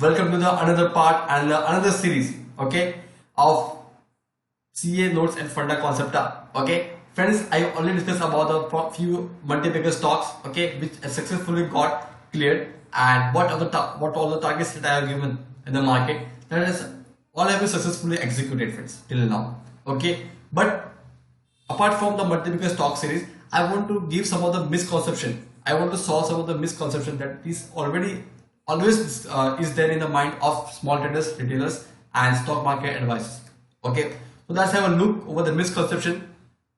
welcome to the another part and another series, okay, of CA notes and funda concept. Okay, friends, I already discussed about the few multi-bagger stocks, okay, which I successfully got cleared, and what all the targets that I have given in the market. That is all have been successfully executed, friends, till now. Okay, but apart from the multi-bagger stock series, I want to give some of the misconception. I want to solve some of the misconception that is already always is there in the mind of small traders, retailers, and stock market advisors. Okay, so let's have a look over the misconception,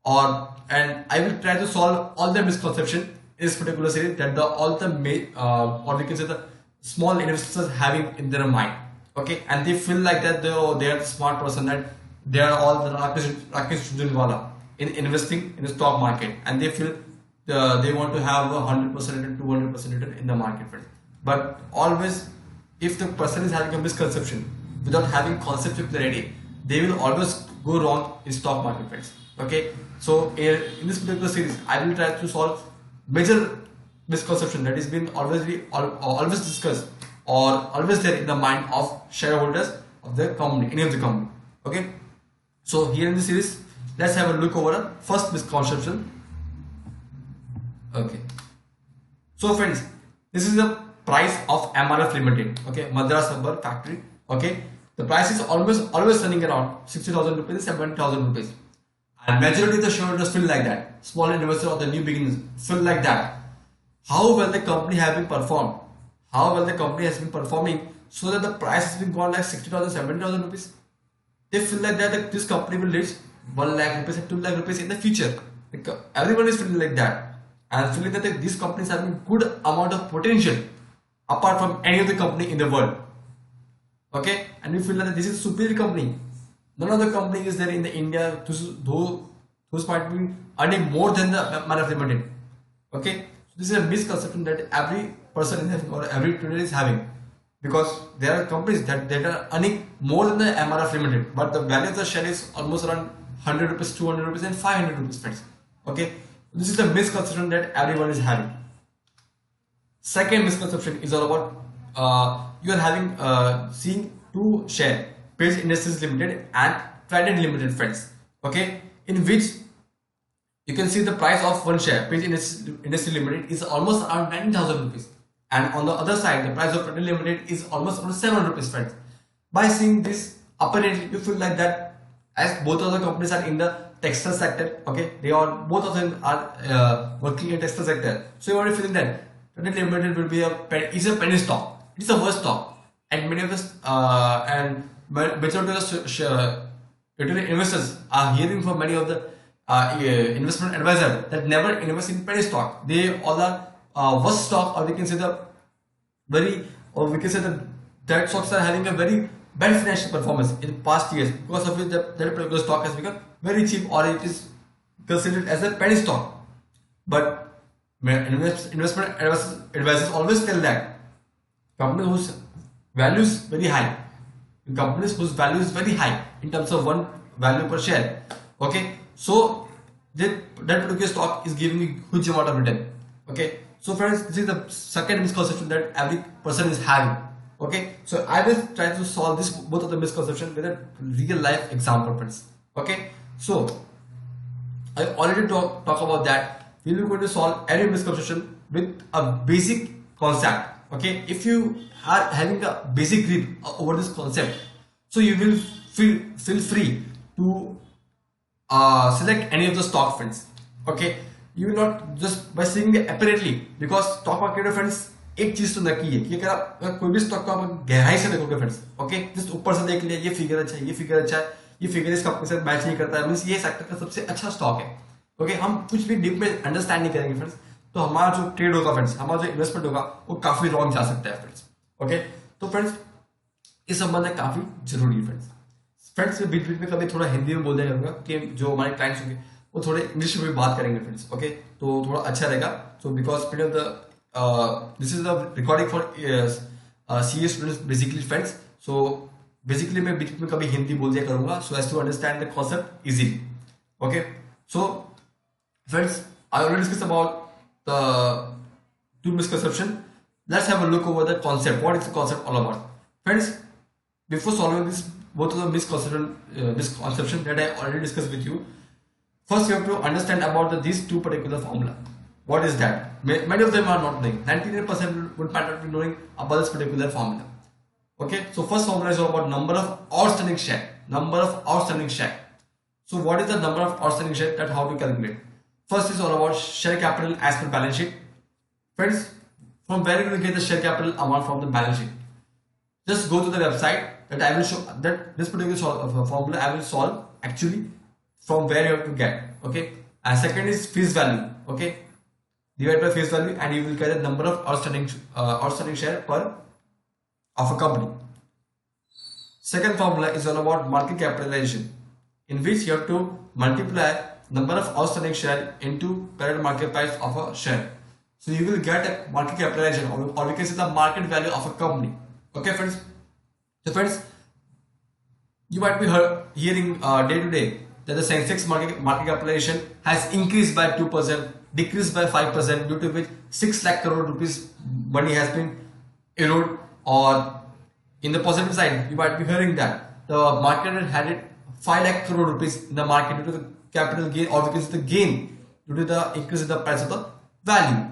and I will try to solve all the misconception in this particular series that or we can say the small investors having in their mind. Okay, and they feel like that they are the smart person, that they are all the Rakesh Jhunjhunwala in investing in the stock market, and they feel they want to have 100% return, 200% return in the market, friends. But always, if the person is having a misconception without having conceptual clarity, they will always go wrong in stock market, friends. Okay, so in this particular series, I will try to solve major misconception that is been always discussed or always there in the mind of shareholders of the company, any of the company. Okay, so here in this series, let's have a look over the first misconception. Okay, so friends, this is the price of MRF Limited. Okay, Madras Rubber Factory. Okay, the price is always running around 60,000 rupees, 70,000 rupees, and majority of the shareholders feel like that. Small investors or the new beginners feel like that. How well the company has been performed, how well the company has been performing, so that the price has been gone like 60,000, 70,000 rupees. They feel like that this company will reach 1 lakh rupees and 2 lakh rupees in the future. Everyone is feeling like that, and feeling that these companies have a good amount of potential apart from any other company in the world. Okay, and we feel that this is a superior company. None other company is there in the India those might be earning more than the MRF Limited. Okay, so this is a misconception that every person is having or every trader is having, because there are companies that are earning more than the MRF Limited, but the value of the share is almost around 100 rupees, 200 rupees, and 500 rupees, friends. Okay, this is the misconception that everyone is having. Second misconception is all about you are having seeing two share, Page Industries Limited and Trident Limited, friends. Okay, in which you can see the price of one share, Page Industries Limited, is almost around 19,000 rupees, and on the other side, the price of Trident Limited is almost around 700 rupees, friends. By seeing this, apparently you feel like that as both of the companies are in the textile sector. Okay, they are both of them are working in textile sector, so you are feeling that Trident Limited will be a penny stock. It's a worst stock, and many of us and majority of the retail investors are hearing from many of the investment advisors that never invest in penny stock. They all are worst stock, or we can say that stocks are having a very bad financial performance in past years, because of which that particular stock has become very cheap, or it is considered as a penny stock. But investment advisors always tell that companies whose value is very high, in terms of one value per share. Okay, so that particular stock is giving you huge amount of return. Okay, so friends, this is the second misconception that every person is having. Okay, so I will try to solve both of the misconceptions with a real life example, friends. Okay, so I already talk about that. We will going to solve every misconception with a basic concept. Okay, if you are having a basic grip over this concept, so you will feel free to select any of the stock, friends. Okay, you will not just by seeing it apparently, because stock market, friends, एक चीज तो नकी है कि अगर कोई भी stock को आप गहराई से देखोगे, फ्रेंड्स, ओके, जस्ट ऊपर से देख लिया, ये फिगर अच्छा है, ये फिगर अच्छा है, ये फिगर इस कंपनी से मैच नहीं करता है, मींस ये सेक्टर का सबसे अच्छा स्टॉक है. ओके, हम कुछ भी डीप में अंडरस्टैंड नहीं करेंगे, फ्रेंड्स, तो हमारा जो ट्रेड होगा, फ्रेंड्स, हमारा जो इन्वेस्टमेंट होगा, वो काफी रॉन्ग जा सकता है, फ्रेंड्स. ओके, तो फ्रेंड्स, इस संबंध में काफी जरूरी है, फ्रेंड्स. बीच बीच में कभी थोड़ा हिंदी में बोल दिया करूंगा कि जो हमारे क्लाइंट्स होंगे वो थोड़े इंग्लिश में भी बात करेंगे, फ्रेंड्स. ओके, तो थोड़ा अच्छा रहेगा. So because this is the recording for CA students basically, friends. So basically मैं बीच में कभी हिंदी बोल दिया करूंगा, so as to understand the concept easily. Okay, so friends, I already discussed about the two misconceptions. Let's have a look over the concept. What is the concept all about? Friends, before solving this, both of the misconception that I already discussed with you, first you have to understand about these two particular formula. What is that? Many of them are not knowing. 99% would not be knowing about this particular formula. Okay, so first formula is about number of outstanding share. Number of outstanding share. So what is the number of outstanding share? That how to calculate? First is all about share capital as per balance sheet. Friends, from where you will get the share capital amount from the balance sheet? Just go to the website that I will show that this particular formula I will solve actually from where you have to get. Okay, and second is face value. Okay, divide by face value and you will get the number of outstanding share per of a company. Second formula is all about market capitalization, in which you have to multiply number of outstanding share into current market price of a share. So you will get a market capitalization, or we can say the market value of a company. Okay, friends. So friends, you might be hearing day to day that the Sensex market capitalization has increased by 2%, decreased by 5%, due to which 6 lakh crore rupees money has been eroded. Or in the positive side, you might be hearing that the market had it 5 lakh crore rupees in the market due to the capital gain, or because of the gain due to the increase in the price of the value.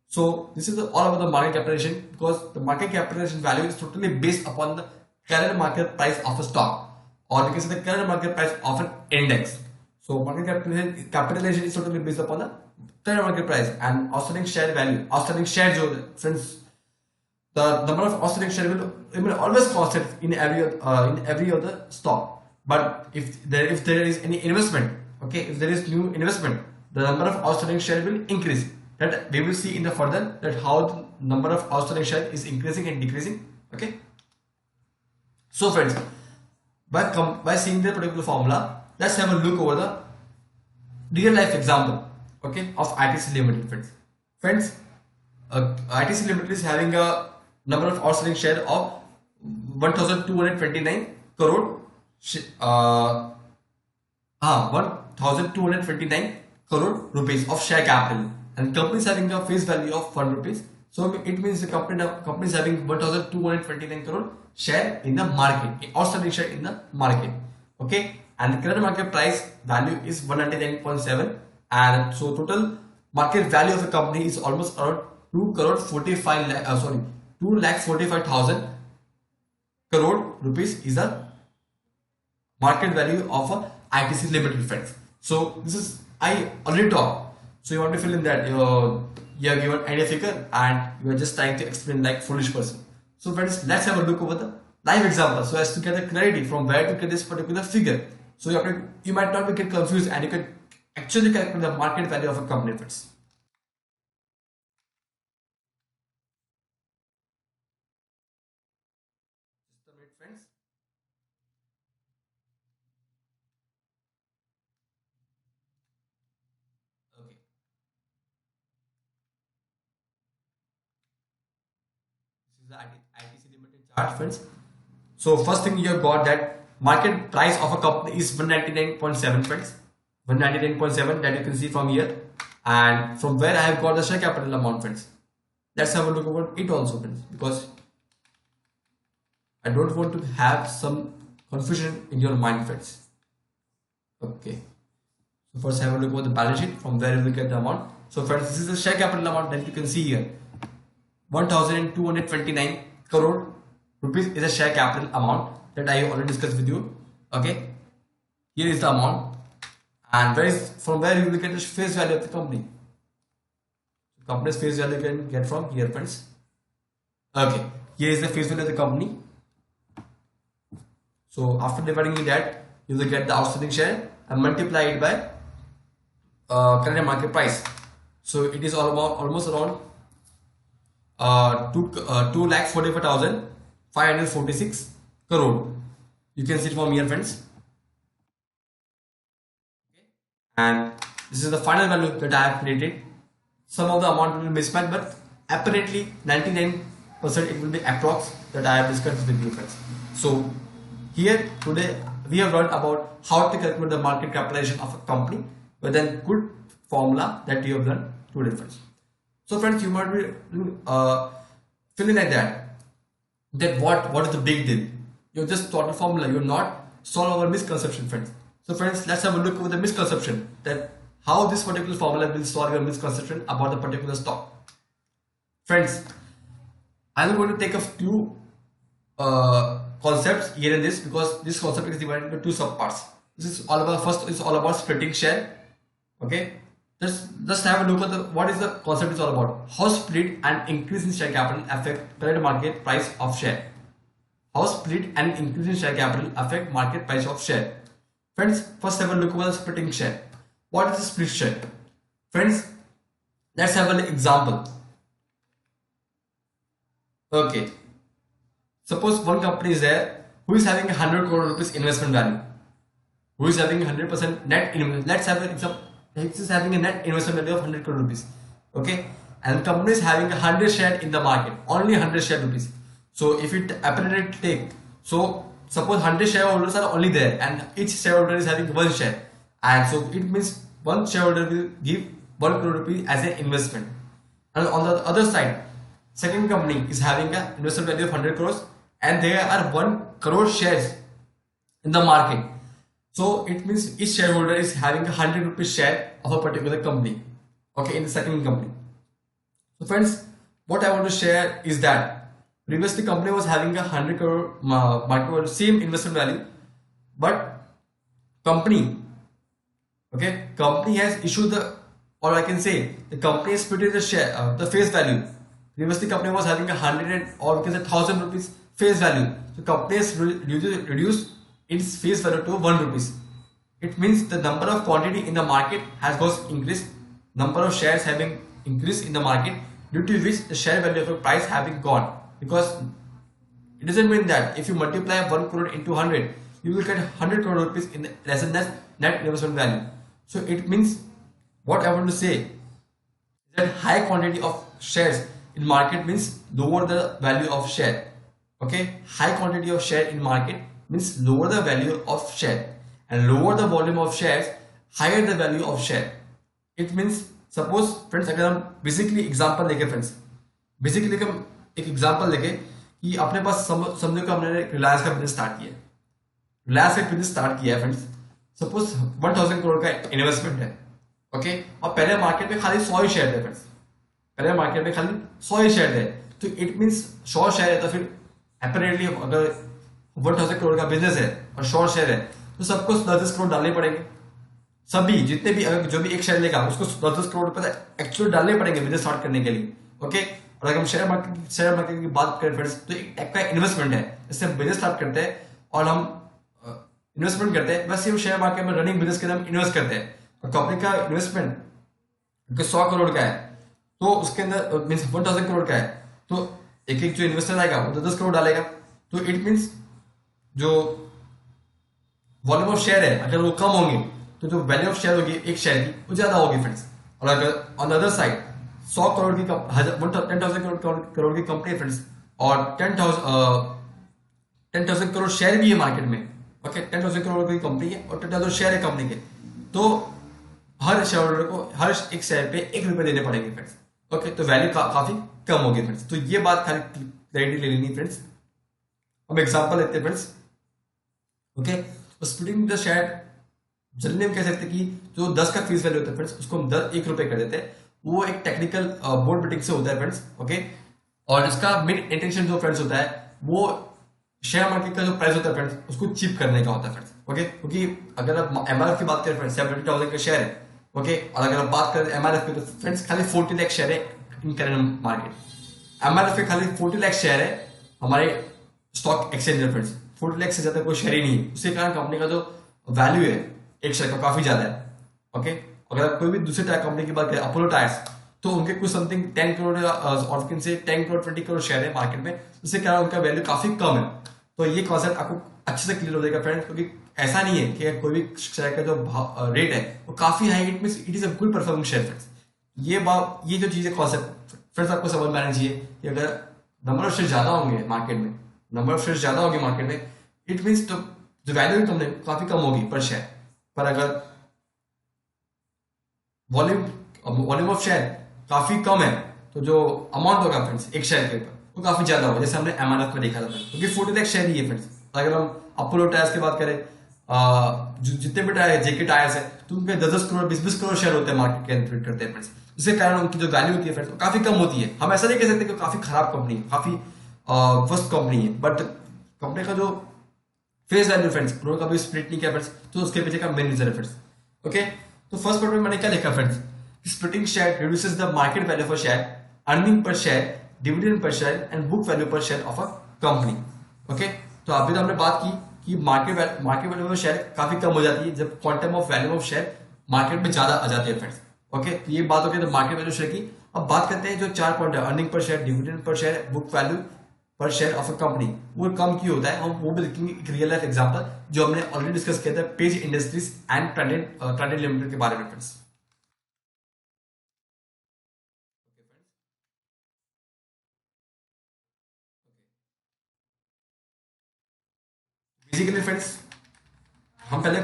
So this is all about the market capitalization, because the market capitalization value is totally based upon the current market price of a stock, or because of the current market price of an index. So market capitalization is totally based upon the current market price, and outstanding share value, outstanding share, friends, the number of outstanding share will always constant in every other stock. But if there is any investment, okay, if there is new investment, the number of outstanding share will increase. That we will see in the further that how the number of outstanding share is increasing and decreasing. Okay. So friends, by seeing the particular formula, let's have a look over the real life example, okay, of ITC Limited. Friends, ITC Limited is having a number of outstanding share of 1229 crore 1229 crore rupees of share capital, and company is having a face value of 1 rupees. So it means the company is having 1229 crore share in the market, outstanding share in the market. Okay, and the current market price value is 199.7, and so total market value of the company is almost around 2,45,000 crore rupees is the market value of a ITC Limited, friends. So this is, I already talked. So you want to fill in that you are given any figure and you are just trying to explain like foolish person. So friends, let's have a look over the live example so as to get the clarity from where to get this particular figure. So you might not get confused, and you can actually calculate the market value of a company, friends. Just a minute, friends. Okay. This is the ITC Limited chart, friends. So first thing you have got that market price of a company is 199.7, friends. 199.7 that you can see from here, and from where I have got the share capital amount, friends. Let's have a look over it also, friends, because I don't want to have some confusion in your mind, friends. Okay. So first have a look over the balance sheet from where you will get the amount. So friends, this is the share capital amount that you can see here. 1229 crore rupees is a share capital amount that I already discussed with you. Okay. Here is the amount, and from where you will get the face value of the company. The company's face value you can get from here, friends. Okay. Here is the face value of the company. So after dividing that, you will get the outstanding share and multiply it by current market price. So it is almost around 2,45,546 crore. You can see it from here, friends. Okay. And this is the final value that I have created. Some of the amount will be mismatched, but apparently 99% it will be approx that I have discussed with you, friends. So here today we have learned about how to calculate the market capitalization of a company with a good formula that you have learned today, friends. So friends, you might be feeling like that that what is the big deal. You're just taught a formula. You're not solve our misconception, friends. So friends, let's have a look over the misconception, that how this particular formula will solve your misconception about the particular stock. Friends, I'm going to take a few concepts here in this, because this concept is divided into two subparts. This is all about, first is all about splitting share. Okay, just have a look at the what is the concept is all about. How split and increase in share capital affect current market price of share. How split and increase in share capital affect market price of share. Friends, first have a look at the splitting share. What is the split share? Friends, let's have an example. Okay, suppose one company is there who is having 100 crore rupees investment value, who is having 100% net investment. Let's have an example. X is having a net investment value of 100 crore rupees. Okay, and the company is having 100 share in the market, only 100 share rupees. So if it apparently take, so suppose 100 shareholders are only there, and each shareholder is having one share, and so it means one shareholder will give 1 crore rupees as an investment. And on the other side, second company is having an investment value of 100 crores, and there are 1 crore shares in the market. So it means each shareholder is having a 100 rupees share of a particular company. Okay, in the second company. So friends, what I want to share is that previously company was having a 100 crore market value, same investment value, but company, okay, company has issued the, or I can say the company has split the share, the face value. Previously company was having a 100 or we can say 1000 rupees face value. So company has reduced its face value to 1 rupees. It means the number of quantity in the market has got increased, number of shares having increased in the market, due to which the share value of a price having gone. Because it doesn't mean that if you multiply 1 crore into 100, you will get 100 crore rupees in less than net investment value. So it means, what I want to say is that high quantity of shares in market means lower the value of share. Okay, high quantity of share in market means lower the value of share, and lower the volume of shares, higher the value of share. It means, suppose friends, अगर हम basically example लेके friends, basically हम एक example लेके कि अपने पास समझो कि हमने रिलायंस का बिजनेस स्टार्ट किया है, रिलायंस का बिजनेस स्टार्ट किया है फ्रेंड्स, सपोज 1000 करोड़ का इन्वेस्टमेंट है. ओके, और पहले मार्केट में खाली 100 ही शेयर थे फ्रेंड्स, पहले मार्केट में खाली 100 ही शेयर थे. तो इट मीन्स 100 शेयर है, तो फिर अपरेंटली अगर 1000 करोड़ का बिजनेस है और 100 शेयर है, तो सबको 10 करोड़ डालने पड़ेंगे. सभी जितने भी, अगर जो भी एक शेयर लेगा उसको 10 करोड़ रुपए एक्चुअली डालने पड़ेंगे बिजनेस स्टार्ट करने के लिए. ओके, और अगर हम शेयर मार्केट की बात करें फ्रेंड्स, तो एक टाइप का इन्वेस्टमेंट है. जैसे हम बिजनेस स्टार्ट करते हैं और हम इन्वेस्टमेंट करते हैं, वैसे हम शेयर मार्केट में रनिंग बिजनेस के अंदर हम इन्वेस्ट करते हैं. और कंपनी का इन्वेस्टमेंट 100 करोड़ का है, तो उसके अंदर मीन्स 1000 करोड़ का है, तो एक एक जो इन्वेस्टर आएगा वो 10 करोड़ डालेगा. तो इट मीन्स जो वॉल्यूम ऑफ शेयर है अगर वो कम होंगे, तो जो वैल्यू ऑफ शेयर होगी एक शेयर की वो ज्यादा होगी फ्रेंड्स. और अगर on the other side 100 crore की 10,000 करोड़ की कंपनी है फ्रेंड्स, और 10,000 करोड़ शेयर भी है मार्केट में. ओके, 10,000 करोड़ की कंपनी है और 10,000 शेयर है कंपनी के, तो हर शेयर होल्डर को हर एक शेयर पे 1 रुपए देने पड़ेंगे फ्रेंड्स. ओके, तो वैल्यू काफी कम होगी फ्रेंड्स. तो ये बात खाली क्लैरिटी ले लेनी फ्रेंड्स. हम एग्जांपल लेते हैं फ्रेंड्स. ओके, तो स्प्लिटिंग द शेयर जनरली हम कह सकते हैं कि जो 10 का फीस वैल्यू होता है फ्रेंड्स, उसको हम 1 रुपए कर देते हैं. वो एक टेक्निकल बोर्ड मीटिंग से होता है फ्रेंड्स. ओके, और इसका मेन इंटेंशन जो फ्रेंड्स होता है वो शेयर मार्केट का जो प्राइस होता है फ्रेंड्स उसको चीप करने का होता है फ्रेंड्स. ओके, क्योंकि अगर आप एमआरएफ की बात करें फ्रेंड्स 70,000 का शेयर है. ओके, और अगर आप बात करें एमआरएफ की, तो फ्रेंड्स खाली 40 लाख शेयर है इन करंट मार्केट. एमआरएफ के खाली 40 लाख शेयर है हमारे स्टॉक एक्सचेंज फ्रेंड्स. 40 लाख से ज्यादा कोई शेयर ही नहीं है. उसके कारण कंपनी का जो वैल्यू है एक शेयर का काफी ज्यादा है. ओके, अगर आप कोई भी दूसरे टायर कंपनी की बात करें, अपोलो टायर्स, तो उनके कुछ समथिंग 10 करोड़ और 10 करोड़ 20 करोड़ शेयर है मार्केट में, जिसके कारण उनका वैल्यू काफी कम है. तो ये कॉन्सेप्ट आपको अच्छे से क्लियर हो जाएगा फ्रेंड्स, क्योंकि ऐसा नहीं है कि कोई भी शेयर का जो रेट है वो काफी high, it means it is a good performing share friends. ये जो चीजें कॉन्सेप्ट फ्रेंड्स आपको समझ में आना चाहिए कि अगर नंबर ऑफ शेयर ज्यादा होंगे मार्केट में, नंबर ऑफ शेयर ज्यादा होगी मार्केट में, इट मीन्स तो जो वैल्यू तुमने काफी कम होगी पर शेयर. पर अगर वॉल्यूम ऑफ शेयर काफी कम है, तो जो अमाउंट होगा फ्रेंड्स एक शेयर के ऊपर वो काफी ज्यादा होगा, जैसे हमने एमआरएफ में देखा था फ्रेंड्स, क्योंकि 40 लाख शेयर ही है फ्रेंड्स। अगर हम अपोलो टायर्स की बात करें, जो जितने भी टायर जेके टायर्स है, तो उनके 10-10 करोड़ 20-20 करोड़ शेयर होते हैं मार्केट के अंदर करते हैं फ्रेंड्स। इसके कारण उनकी जो वैल्यू होती है फ्रेंड्स काफी कम होती है। हम ऐसा नहीं कह सकते कि काफी खराब कंपनी है, काफी फर्स्ट कंपनी है, बट कंपनी का जो फेस वैल्यू फ्रेंड्स उन्होंने कभी स्प्लिट नहीं किया फ्रेंड्स, तो उसके पीछे का मेन रीजन है फ्रेंड्स। ओके, तो फर्स्ट पॉइंट में मैंने क्या लिखा friends, splitting share reduces the market value for share, earning per share, dividend per share and book value per share of a company. Okay, तो अभी तो हमने बात की कि मार्केट वैल्यू ऑफ शेयर काफी कम हो जाती है जब quantum of value of share market में ज्यादा आ जाती है फ्रेंड्स। ओके, तो ये बात हो गई तो मार्केट वैल्यू शेयर की। अब बात करते हैं जो 4 पॉइंट है, earning per share, dividend per share, book value per share of a company, वो कम क्यों होता है, हम वो भी देखेंगे एक रियल लाइफ एग्जांपल जो हमने ऑलरेडी डिस्कस किया था page industries and traded limited के बारे में फ्रेंड्स। बेसिकली फ्रेंड्स हम पहले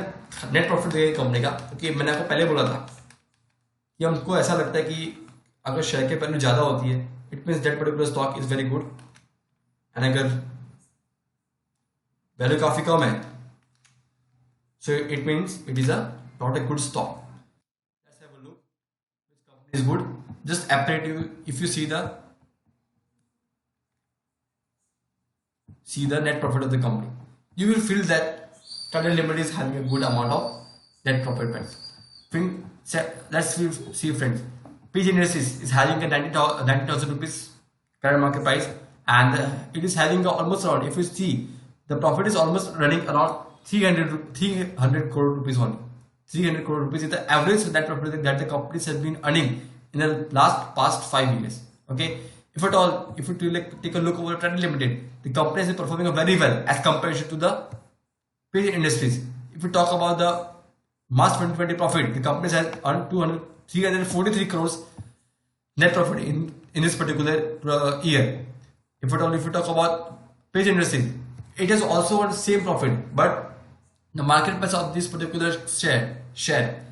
नेट प्रॉफिट देखेंगे कंपनी का, क्योंकि मैंने आपको पहले बोला था कि हमको ऐसा लगता है कि अगर शेयर की वैल्यू ज्यादा होती है it means that particular stock is very good, and अगर वैल्यू काफी कम है so it means it is a not a good stock. Let's have a look which company is good. Just apparently if you see the net profit of the company, you will feel that Tata Limited is having a good amount of net profit friends. Let's see friends, PG Industries is having a 90,000 rupees current market price, and it is having almost around, if you see the profit is almost running around 300 crore rupees only. 300 crore rupees is the average net profit that the companies have been earning in the past 5 years. Okay, if you take a look over Tata Limited, the company is performing very well as compared to the PG Industries. If we talk about the March 2020 profit, the company has earned 343 crores net profit in this particular year. If you talk about PG Industries, it has also earned same profit, but the market price of this particular share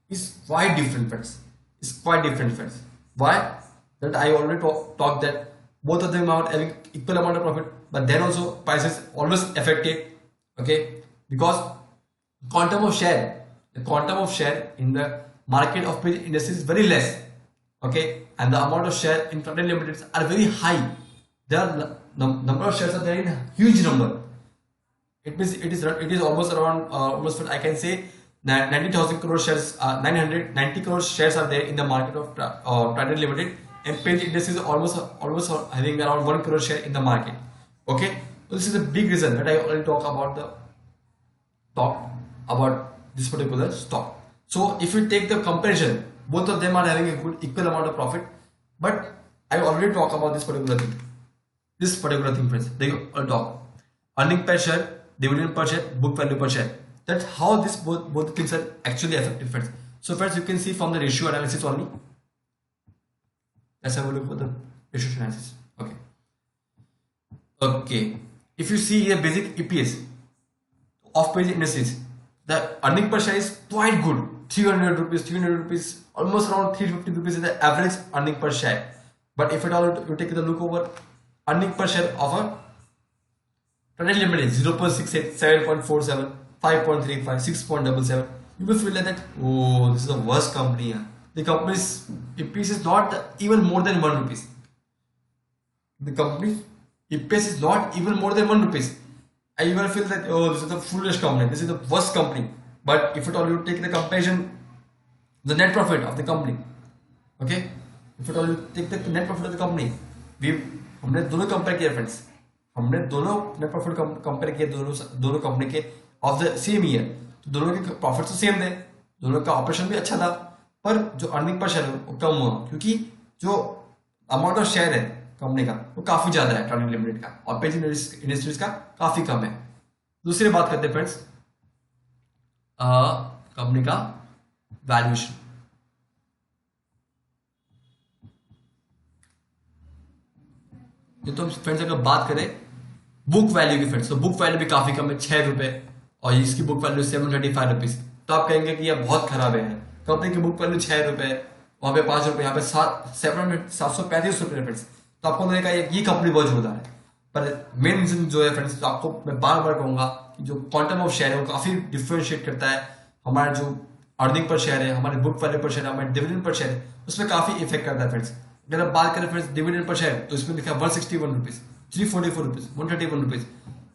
is quite different friends. It's quite different friends. Why? That I already talked that both of them are having equal amount of profit, but then also prices always affected. Okay, because the quantum of share in the market of industry is very less. Okay, and the amount of share in Tata Limited are very high. The number of shares are there in a huge number. It means it is almost around almost I can say 90,000 crore shares, 990 crore shares are there in the market of Tata Limited, and Page Industries is almost having around 1 crore share in the market. Okay, so this is a big reason that I already talk about this particular stock. So if you take the comparison, both of them are having a good equal amount of profit, but I already talk about this particular thing friends. They all talk earning per share, dividend per share, book value per share. That's how this both things are actually effective friends. So friends, you can see from the ratio analysis only. Let's have a look for the ratio analysis. Okay, if you see here basic EPS of Page Industries, the earning per share is quite good, 300 rupees, almost around 350 rupees is the average earning per share. But if at all you take a look over earning per share of a Tata Limited, 0.68, 7.47, 5.35, 6.77, you will feel like that, oh, this is the worst company. The company's EPS is not even more than 1 rupees. The company's EPS is not even more than 1 rupees. And you will feel that, oh, this is the foolish company, this is the worst company. But if at all you take the comparison, the net profit of the company, okay, if at all you take the net profit of the company, हमने दोनों compare किया friends, हमने दोनों net profit compare किए दोनों company के of the same year, तो दोनों के प्रॉफिट तो सेम थे, दोनों का ऑपरेशन भी अच्छा था, पर जो अर्निंग पर शेयर वो कम हुआ, क्योंकि जो अमाउंट ऑफ शेयर है कंपनी का वो काफी ज्यादा है टाटा लिमिटेड का, और पेज इंडस्ट्रीज का काफी कम है। दूसरी बात करते हैं फ्रेंड्स कंपनी का वैल्यूएशन। तो फ्रेंड्स अगर बात करें बुक वैल्यू की फ्रेंड्स, तो बुक वैल्यू भी काफी कम है, 6 रुपए, और इसकी बुक वैल्यू 735 रुपीज। तो आप कहेंगे कि यह बहुत खराब है, कंपनी की बुक वैल्यू 6 रुपए, वहां पे 5 रुपए, यहाँ पे 735 रुपए फ्रेंड्स। तो आपको लगेगा ये कंपनी बहुत जोरदार है। पर मेन रीजन जो है फ्रेंड्स, तो आपको मैं बार बार कहूंगा कि जो क्वांटम ऑफ शेयर है वो काफी डिफरेंशिएट करता है। हमारा जो अर्निंग पर शेयर है, हमारे बुक वैल्यू पर शेयर है, हमारे डिविडेंड पर शेयर है, उसमें काफी इफेक्ट करता है फ्रेंड्स। अगर आप बात करें फ्रेंड्स डिविडेंड पर शेयर, तो इसमें लिखा है 161 रुपीज, 344 रुपीज, 131 रुपीज।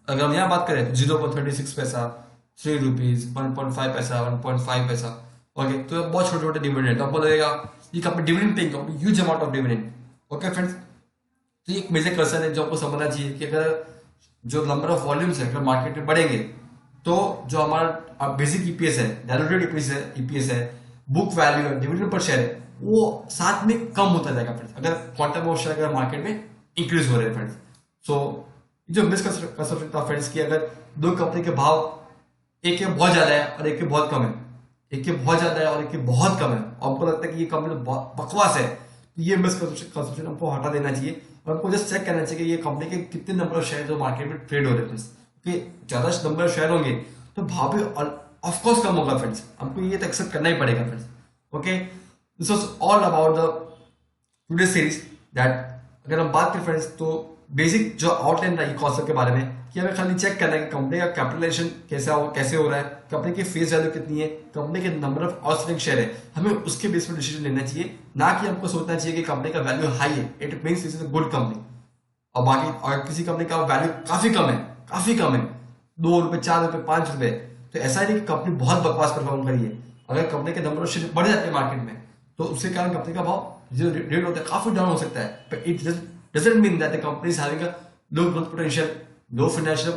अगर हम यहाँ बात करें 0.36 पैसा, 3 रुपीज, 1.5 पैसा, 1.5 पैसा, ओके, तो बहुत छोटे छोटे डिविडेंड। तो आपको लगेगा ये company dividend paying company, huge amount of dividend. Okay friends, तो ये एक मेजर क्वेश्चन है जो आपको समझना चाहिए कि अगर जो नंबर ऑफ वॉल्यूम्स है अगर मार्केट में बढ़ेंगे तो जो हमारा बेसिक ईपीएस है, डायलूटेड ईपीएस है, बुक वैल्यू है, डिविडेंड पर शेयर है, वो साथ में कम होता जाएगा फ्रेंड्स, अगर क्वांटम ऑफ शेयर अगर मार्केट में इंक्रीज हो रहे हैं फ्रेंड्स। सो जो मिसकंसेप्शन था फ्रेंड्स कि अगर दो कंपनी के भाव एक के बहुत ज्यादा है और एक के बहुत कम है, एक के बहुत ज्यादा है और एक के बहुत कम है, और हमको लगता है कि ये कंपनी तो बकवास है, तो ये मिसकंसेप्शन हमको हटा देना चाहिए और हमको जस्ट चेक करना चाहिए कि ये कंपनी के कितने नंबर ऑफ शेयर जो मार्केट में ट्रेड हो रहे हैं। क्योंकि ज्यादा नंबर ऑफ शेयर होंगे तो भाव भी ऑफकोर्स कम होगा फ्रेंड्स, हमको ये तो एक्सेप्ट करना ही पड़ेगा friends. Okay, this was all about the today series that. अगर हम बात करें फ्रेंड्स तो बेसिक जो आउटलाइन रही कॉन्सेप्ट के बारे में कि हमें खाली चेक करना है कि कंपनी का कैपिटलाइजेशन कैसे हो रहा है, कंपनी की फेस वैल्यू कितनी है, कंपनी के नंबर ऑफ आउटस्टैंडिंग शेयर है, हमें उसके बेस पर डिसीजन लेना चाहिए, ना कि हमको सोचना चाहिए कि कंपनी का वैल्यू हाई है, it means this is a good company, और बाकी अगर किसी कंपनी का वैल्यू काफी कम है 2 रुपए, 4 रुपए, 5 रुपए, तो ऐसा नहीं कि कंपनी बहुत बकवास परफॉर्म करी है। अगर कंपनी के नंबर ऑफ शेयर बढ़ जाते हैं मार्केट में तो उसके कारण कंपनी का भाव जो रेट होता है काफी डाउन हो सकता है, but it doesn't mean that the company is having a low growth potential, low financial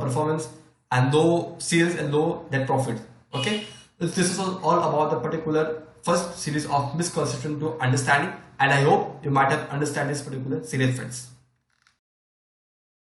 performance, and low sales and low net profit. Okay, this is all about the particular first series of misconception to understanding, and I hope you might have understand this particular series, friends.